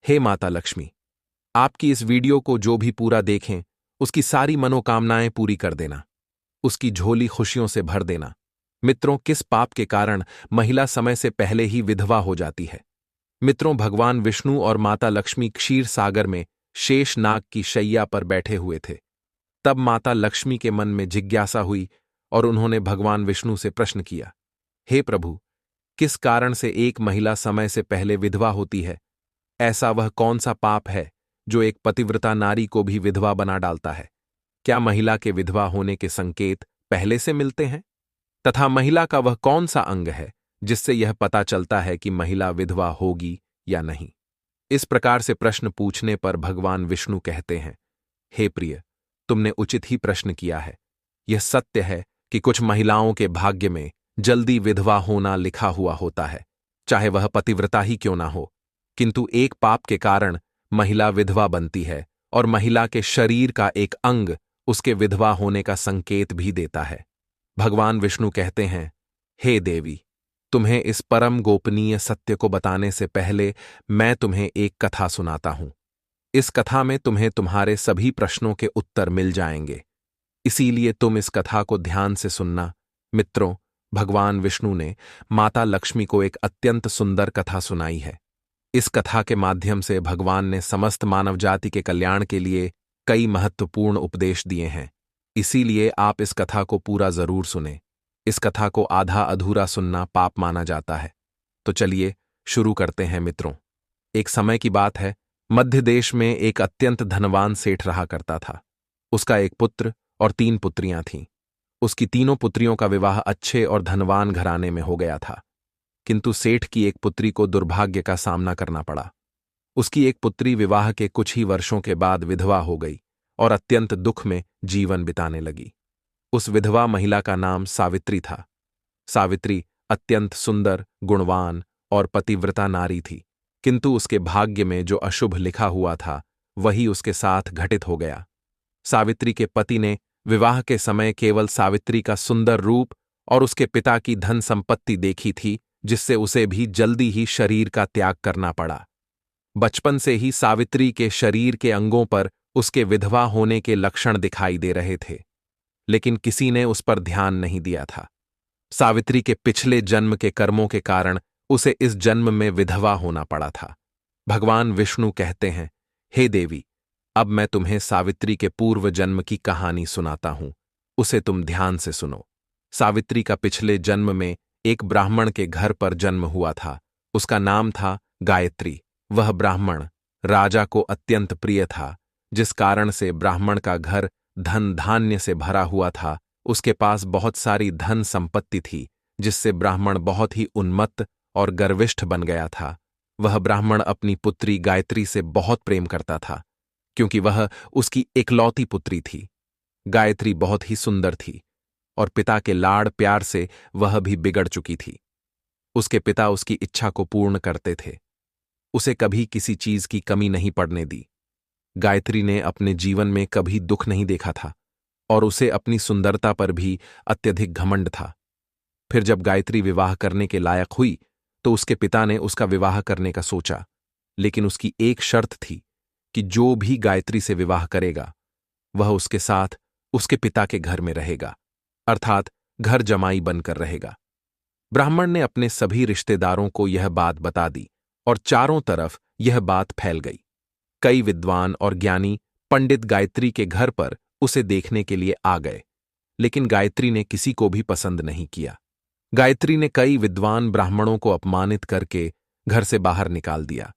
हे माता लक्ष्मी, आपकी इस वीडियो को जो भी पूरा देखें, उसकी सारी मनोकामनाएं पूरी कर देना, उसकी झोली खुशियों से भर देना। मित्रों, किस पाप के कारण महिला समय से पहले ही विधवा हो जाती है? मित्रों, भगवान विष्णु और माता लक्ष्मी क्षीर सागर में शेष नाग की शैया पर बैठे हुए थे। तब माता लक्ष्मी के मन में जिज्ञासा हुई और उन्होंने भगवान विष्णु से प्रश्न किया, हे प्रभु, किस कारण से एक महिला समय से पहले विधवा होती है? ऐसा वह कौन सा पाप है जो एक पतिव्रता नारी को भी विधवा बना डालता है? क्या महिला के विधवा होने के संकेत पहले से मिलते हैं? तथा महिला का वह कौन सा अंग है जिससे यह पता चलता है कि महिला विधवा होगी या नहीं? इस प्रकार से प्रश्न पूछने पर भगवान विष्णु कहते हैं, हे प्रिय, तुमने उचित ही प्रश्न किया है। यह सत्य है कि कुछ महिलाओं के भाग्य में जल्दी विधवा होना लिखा हुआ होता है, चाहे वह पतिव्रता ही क्यों ना हो। किंतु एक पाप के कारण महिला विधवा बनती है और महिला के शरीर का एक अंग उसके विधवा होने का संकेत भी देता है। भगवान विष्णु कहते हैं, हे देवी, तुम्हें इस परम गोपनीय सत्य को बताने से पहले मैं तुम्हें एक कथा सुनाता हूं। इस कथा में तुम्हें तुम्हारे सभी प्रश्नों के उत्तर मिल जाएंगे, इसीलिए तुम इस कथा को ध्यान से सुनना। मित्रों, भगवान विष्णु ने माता लक्ष्मी को एक अत्यंत सुंदर कथा सुनाई है। इस कथा के माध्यम से भगवान ने समस्त मानव जाति के कल्याण के लिए कई महत्वपूर्ण उपदेश दिए हैं। इसीलिए आप इस कथा को पूरा जरूर सुने। इस कथा को आधा अधूरा सुनना पाप माना जाता है। तो चलिए शुरू करते हैं मित्रों। एक समय की बात है, मध्य देश में एक अत्यंत धनवान सेठ रहा करता था। उसका एक पुत्र और 3 पुत्रियां थीं। उसकी तीनों पुत्रियों का विवाह अच्छे और धनवान घराने में हो गया था, किंतु सेठ की एक पुत्री को दुर्भाग्य का सामना करना पड़ा। उसकी एक पुत्री विवाह के कुछ ही वर्षों के बाद विधवा हो गई और अत्यंत दुख में जीवन बिताने लगी। उस विधवा महिला का नाम सावित्री था। सावित्री अत्यंत सुंदर, गुणवान और पतिव्रता नारी थी, किंतु उसके भाग्य में जो अशुभ लिखा हुआ था वही उसके साथ घटित हो गया। सावित्री के पति ने विवाह के समय केवल सावित्री का सुंदर रूप और उसके पिता की धन संपत्ति देखी थी, जिससे उसे भी जल्दी ही शरीर का त्याग करना पड़ा। बचपन से ही सावित्री के शरीर के अंगों पर उसके विधवा होने के लक्षण दिखाई दे रहे थे, लेकिन किसी ने उस पर ध्यान नहीं दिया था। सावित्री के पिछले जन्म के कर्मों के कारण उसे इस जन्म में विधवा होना पड़ा था। भगवान विष्णु कहते हैं, हे देवी, अब मैं तुम्हें सावित्री के पूर्व जन्म की कहानी सुनाता हूं, उसे तुम ध्यान से सुनो। सावित्री का पिछले जन्म में एक ब्राह्मण के घर पर जन्म हुआ था। उसका नाम था गायत्री। वह ब्राह्मण राजा को अत्यंत प्रिय था, जिस कारण से ब्राह्मण का घर धन धान्य से भरा हुआ था। उसके पास बहुत सारी धन संपत्ति थी, जिससे ब्राह्मण बहुत ही उन्मत्त और गर्विष्ठ बन गया था। वह ब्राह्मण अपनी पुत्री गायत्री से बहुत प्रेम करता था, क्योंकि वह उसकी इकलौती पुत्री थी। गायत्री बहुत ही सुंदर थी और पिता के लाड़ प्यार से वह भी बिगड़ चुकी थी। उसके पिता उसकी इच्छा को पूर्ण करते थे, उसे कभी किसी चीज की कमी नहीं पड़ने दी। गायत्री ने अपने जीवन में कभी दुख नहीं देखा था और उसे अपनी सुंदरता पर भी अत्यधिक घमंड था। फिर जब गायत्री विवाह करने के लायक हुई तो उसके पिता ने उसका विवाह करने का सोचा, लेकिन उसकी एक शर्त थी कि जो भी गायत्री से विवाह करेगा वह उसके साथ उसके पिता के घर में रहेगा, अर्थात घर जमाई बनकर रहेगा। ब्राह्मण ने अपने सभी रिश्तेदारों को यह बात बता दी और चारों तरफ यह बात फैल गई। कई विद्वान और ज्ञानी पंडित गायत्री के घर पर उसे देखने के लिए आ गए, लेकिन गायत्री ने किसी को भी पसंद नहीं किया। गायत्री ने कई विद्वान ब्राह्मणों को अपमानित करके घर से बाहर निकाल दिया।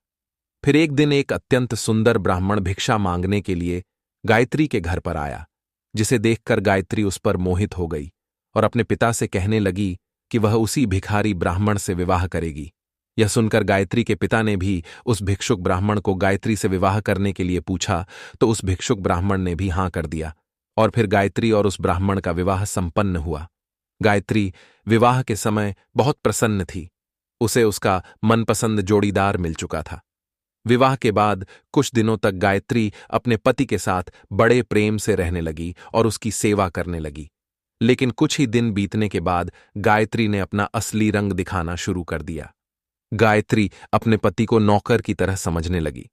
फिर एक दिन एक अत्यंत सुंदर ब्राह्मण भिक्षा मांगने के लिए गायत्री के घर पर आया, जिसे देखकर गायत्री उस पर मोहित हो गई और अपने पिता से कहने लगी कि वह उसी भिखारी ब्राह्मण से विवाह करेगी। यह सुनकर गायत्री के पिता ने भी उस भिक्षुक ब्राह्मण को गायत्री से विवाह करने के लिए पूछा, तो उस भिक्षुक ब्राह्मण ने भी हां कर दिया और फिर गायत्री और उस ब्राह्मण का विवाह संपन्न हुआ। गायत्री विवाह के समय बहुत प्रसन्न थी। उसे उसका मनपसंद जोड़ीदार मिल चुका था। विवाह के बाद कुछ दिनों तक गायत्री अपने पति के साथ बड़े प्रेम से रहने लगी और उसकी सेवा करने लगी। लेकिन कुछ ही दिन बीतने के बाद गायत्री ने अपना असली रंग दिखाना शुरू कर दिया। गायत्री अपने पति को नौकर की तरह समझने लगी।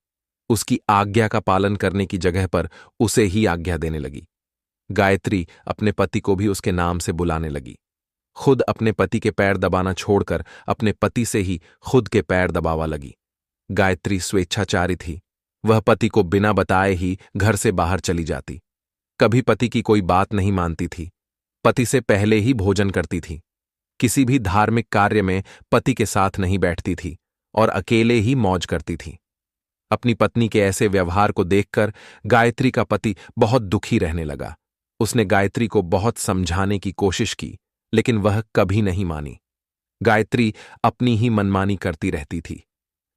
उसकी आज्ञा का पालन करने की जगह पर उसे ही आज्ञा देने लगी। गायत्री अपने पति को भी उसके नाम से बुलाने लगी। खुद अपने पति के पैर दबाना छोड़कर अपने पति से ही खुद के पैर दबावा लगी। गायत्री स्वेच्छाचारी थी। वह पति को बिना बताए ही घर से बाहर चली जाती। कभी पति की कोई बात नहीं मानती थी। पति से पहले ही भोजन करती थी। किसी भी धार्मिक कार्य में पति के साथ नहीं बैठती थी और अकेले ही मौज करती थी। अपनी पत्नी के ऐसे व्यवहार को देखकर गायत्री का पति बहुत दुखी रहने लगा। उसने गायत्री को बहुत समझाने की कोशिश की, लेकिन वह कभी नहीं मानी। गायत्री अपनी ही मनमानी करती रहती थी।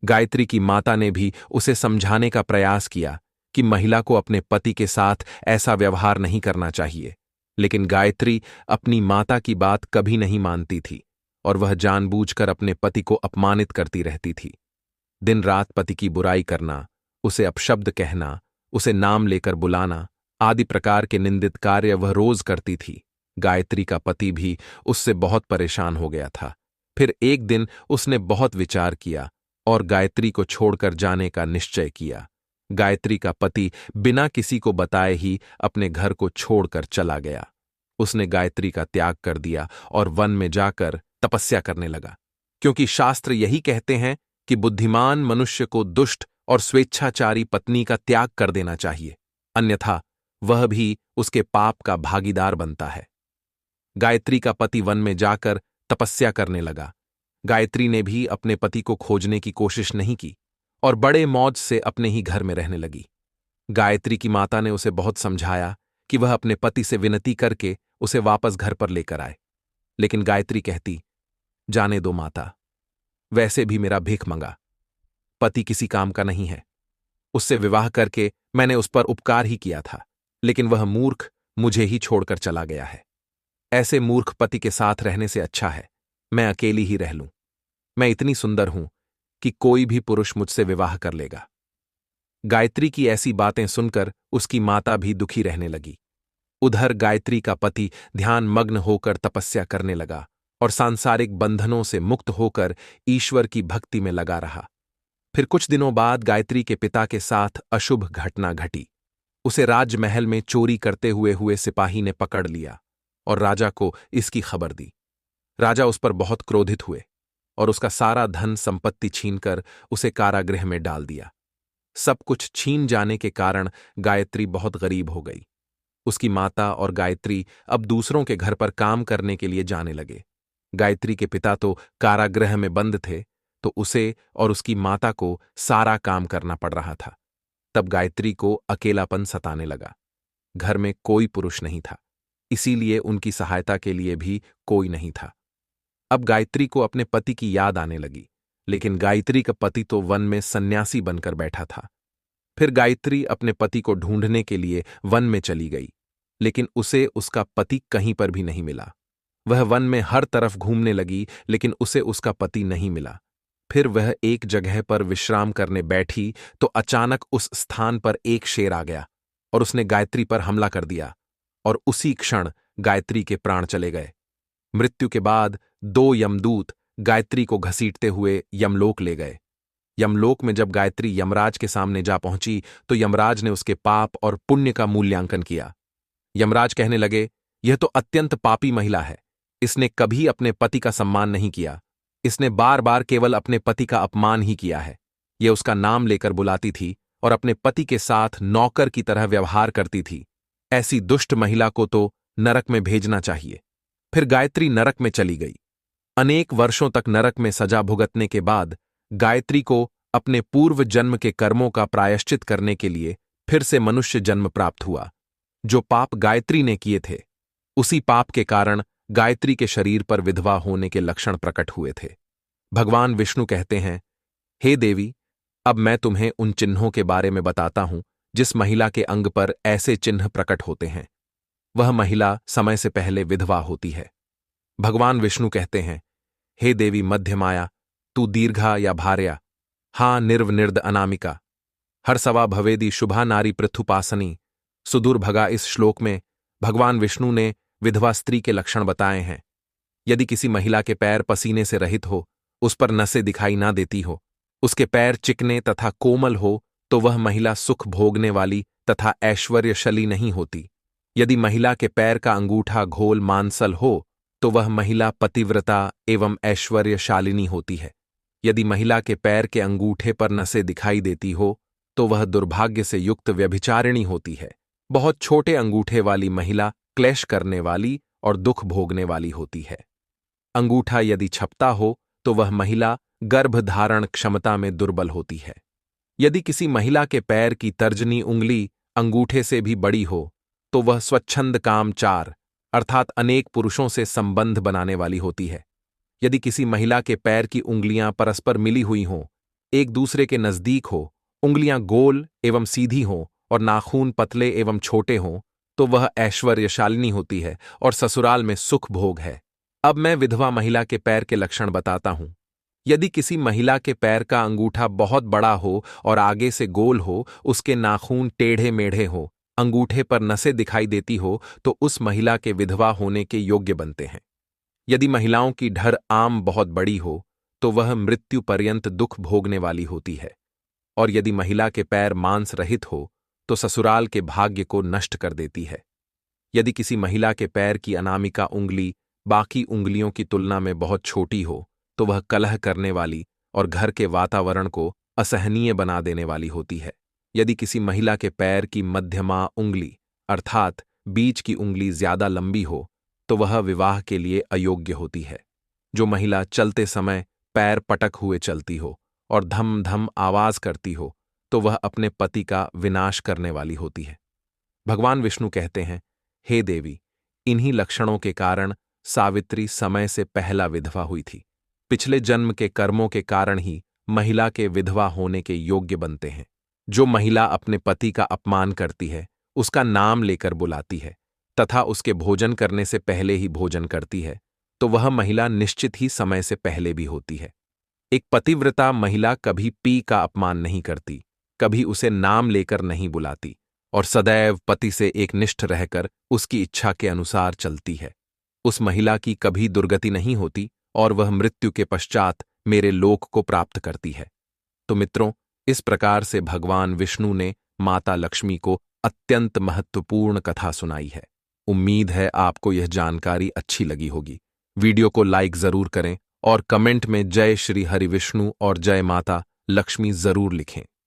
गायत्री की माता ने भी उसे समझाने का प्रयास किया कि महिला को अपने पति के साथ ऐसा व्यवहार नहीं करना चाहिए, लेकिन गायत्री अपनी माता की बात कभी नहीं मानती थी और वह जानबूझकर अपने पति को अपमानित करती रहती थी। दिन रात पति की बुराई करना, उसे अपशब्द कहना, उसे नाम लेकर बुलाना आदि प्रकार के निंदित कार्य वह रोज करती थी। गायत्री का पति भी उससे बहुत परेशान हो गया था। फिर एक दिन उसने बहुत विचार किया और गायत्री को छोड़कर जाने का निश्चय किया। गायत्री का पति बिना किसी को बताए ही अपने घर को छोड़कर चला गया। उसने गायत्री का त्याग कर दिया और वन में जाकर तपस्या करने लगा, क्योंकि शास्त्र यही कहते हैं कि बुद्धिमान मनुष्य को दुष्ट और स्वेच्छाचारी पत्नी का त्याग कर देना चाहिए, अन्यथा वह भी उसके पाप का भागीदार बनता है। गायत्री का पति वन में जाकर तपस्या करने लगा। गायत्री ने भी अपने पति को खोजने की कोशिश नहीं की और बड़े मौज से अपने ही घर में रहने लगी। गायत्री की माता ने उसे बहुत समझाया कि वह अपने पति से विनती करके उसे वापस घर पर लेकर आए, लेकिन गायत्री कहती, जाने दो माता, वैसे भी मेरा भीख मंगा पति किसी काम का नहीं है। उससे विवाह करके मैंने उस पर उपकार ही किया था, लेकिन वह मूर्ख मुझे ही छोड़कर चला गया है। ऐसे मूर्ख पति के साथ रहने से अच्छा है मैं अकेली ही रह लूं। मैं इतनी सुंदर हूं कि कोई भी पुरुष मुझसे विवाह कर लेगा। गायत्री की ऐसी बातें सुनकर उसकी माता भी दुखी रहने लगी। उधर गायत्री का पति ध्यान मग्न होकर तपस्या करने लगा और सांसारिक बंधनों से मुक्त होकर ईश्वर की भक्ति में लगा रहा। फिर कुछ दिनों बाद गायत्री के पिता के साथ अशुभ घटना घटी। उसे राजमहल में चोरी करते हुए सिपाही ने पकड़ लिया और राजा को इसकी खबर दी। राजा उस पर बहुत क्रोधित हुए और उसका सारा धन संपत्ति छीनकर उसे कारागृह में डाल दिया। सब कुछ छीन जाने के कारण गायत्री बहुत गरीब हो गई। उसकी माता और गायत्री अब दूसरों के घर पर काम करने के लिए जाने लगे। गायत्री के पिता तो कारागृह में बंद थे, तो उसे और उसकी माता को सारा काम करना पड़ रहा था। तब गायत्री को अकेलापन सताने लगा। घर में कोई पुरुष नहीं था, इसीलिए उनकी सहायता के लिए भी कोई नहीं था। अब गायत्री को अपने पति की याद आने लगी, लेकिन गायत्री का पति तो वन में सन्यासी बनकर बैठा था। फिर गायत्री अपने पति को ढूंढने के लिए वन में चली गई, लेकिन उसे उसका पति कहीं पर भी नहीं मिला। वह वन में हर तरफ घूमने लगी, लेकिन उसे उसका पति नहीं मिला। फिर वह एक जगह पर विश्राम करने बैठी तो अचानक उस स्थान पर एक शेर आ गया और उसने गायत्री पर हमला कर दिया और उसी क्षण गायत्री के प्राण चले गए। मृत्यु के बाद 2 यमदूत गायत्री को घसीटते हुए यमलोक ले गए। यमलोक में जब गायत्री यमराज के सामने जा पहुंची तो यमराज ने उसके पाप और पुण्य का मूल्यांकन किया। यमराज कहने लगे, यह तो अत्यंत पापी महिला है। इसने कभी अपने पति का सम्मान नहीं किया। इसने बार बार केवल अपने पति का अपमान ही किया है। यह उसका नाम लेकर बुलाती थी और अपने पति के साथ नौकर की तरह व्यवहार करती थी। ऐसी दुष्ट महिला को तो नरक में भेजना चाहिए। फिर गायत्री नरक में चली गई। अनेक वर्षों तक नरक में सजा भुगतने के बाद गायत्री को अपने पूर्व जन्म के कर्मों का प्रायश्चित करने के लिए फिर से मनुष्य जन्म प्राप्त हुआ। जो पाप गायत्री ने किए थे, उसी पाप के कारण गायत्री के शरीर पर विधवा होने के लक्षण प्रकट हुए थे। भगवान विष्णु कहते हैं, हे देवी, अब मैं तुम्हें उन चिन्हों के बारे में बताता हूं जिस महिला के अंग पर ऐसे चिन्ह प्रकट होते हैं। वह महिला समय से पहले विधवा होती है। भगवान विष्णु कहते हैं, हे देवी मध्यमाया, तू दीर्घा या भार्या, हां निर्वनिर्द अनामिका, हरसवा भवेदी शुभा नारी पृथुपासनी। सुदूरभगा इस श्लोक में भगवान विष्णु ने विधवा स्त्री के लक्षण बताए हैं। यदि किसी महिला के पैर पसीने से रहित हो, उस पर नसें दिखाई ना देती हो, उसके पैर चिकने तथा कोमल हो तो वह महिला सुख भोगने वाली तथा ऐश्वर्यशाली नहीं होती। यदि महिला के पैर का अंगूठा घोल मांसल हो तो वह महिला पतिव्रता एवं ऐश्वर्यशालिनी होती है। यदि महिला के पैर के अंगूठे पर नसें दिखाई देती हो तो वह दुर्भाग्य से युक्त व्यभिचारिणी होती है। बहुत छोटे अंगूठे वाली महिला क्लेश करने वाली और दुख भोगने वाली होती है। अंगूठा यदि छपता हो तो वह महिला गर्भधारण क्षमता में दुर्बल होती है। यदि किसी महिला के पैर की तर्जनी उंगली अंगूठे से भी बड़ी हो तो वह स्वच्छंद कामचार अर्थात अनेक पुरुषों से संबंध बनाने वाली होती है। यदि किसी महिला के पैर की उंगलियां परस्पर मिली हुई हों, एक दूसरे के नजदीक हो, उंगलियां गोल एवं सीधी हों और नाखून पतले एवं छोटे हों, तो वह ऐश्वर्यशालिनी होती है और ससुराल में सुख भोग है। अब मैं विधवा महिला के पैर के लक्षण बताता हूं। यदि किसी महिला के पैर का अंगूठा बहुत बड़ा हो और आगे से गोल हो, उसके नाखून टेढ़े मेढ़े हो, अंगूठे पर नसें दिखाई देती हो, तो उस महिला के विधवा होने के योग्य बनते हैं। यदि महिलाओं की ढर आम बहुत बड़ी हो तो वह मृत्यु पर्यंत दुख भोगने वाली होती है। और यदि महिला के पैर मांस रहित हो तो ससुराल के भाग्य को नष्ट कर देती है। यदि किसी महिला के पैर की अनामिका उंगली बाकी उंगलियों की तुलना में बहुत छोटी हो तो वह कलह करने वाली और घर के वातावरण को असहनीय बना देने वाली होती है। यदि किसी महिला के पैर की मध्यमा उंगली अर्थात बीच की उंगली ज्यादा लंबी हो तो वह विवाह के लिए अयोग्य होती है। जो महिला चलते समय पैर पटक हुए चलती हो और धम धम आवाज करती हो तो वह अपने पति का विनाश करने वाली होती है। भगवान विष्णु कहते हैं, हे देवी, इन्हीं लक्षणों के कारण सावित्री समय से पहला विधवा हुई थी। पिछले जन्म के कर्मों के कारण ही महिला के विधवा होने के योग्य बनते हैं। जो महिला अपने पति का अपमान करती है, उसका नाम लेकर बुलाती है तथा उसके भोजन करने से पहले ही भोजन करती है, तो वह महिला निश्चित ही समय से पहले भी होती है। एक पतिव्रता महिला कभी पी का अपमान नहीं करती, कभी उसे नाम लेकर नहीं बुलाती और सदैव पति से एकनिष्ठ रहकर उसकी इच्छा के अनुसार चलती है। उस महिला की कभी दुर्गति नहीं होती और वह मृत्यु के पश्चात मेरे लोक को प्राप्त करती है। तो मित्रों, इस प्रकार से भगवान विष्णु ने माता लक्ष्मी को अत्यंत महत्वपूर्ण कथा सुनाई है। उम्मीद है आपको यह जानकारी अच्छी लगी होगी। वीडियो को लाइक जरूर करें और कमेंट में जय श्री हरि विष्णु और जय माता लक्ष्मी जरूर लिखें।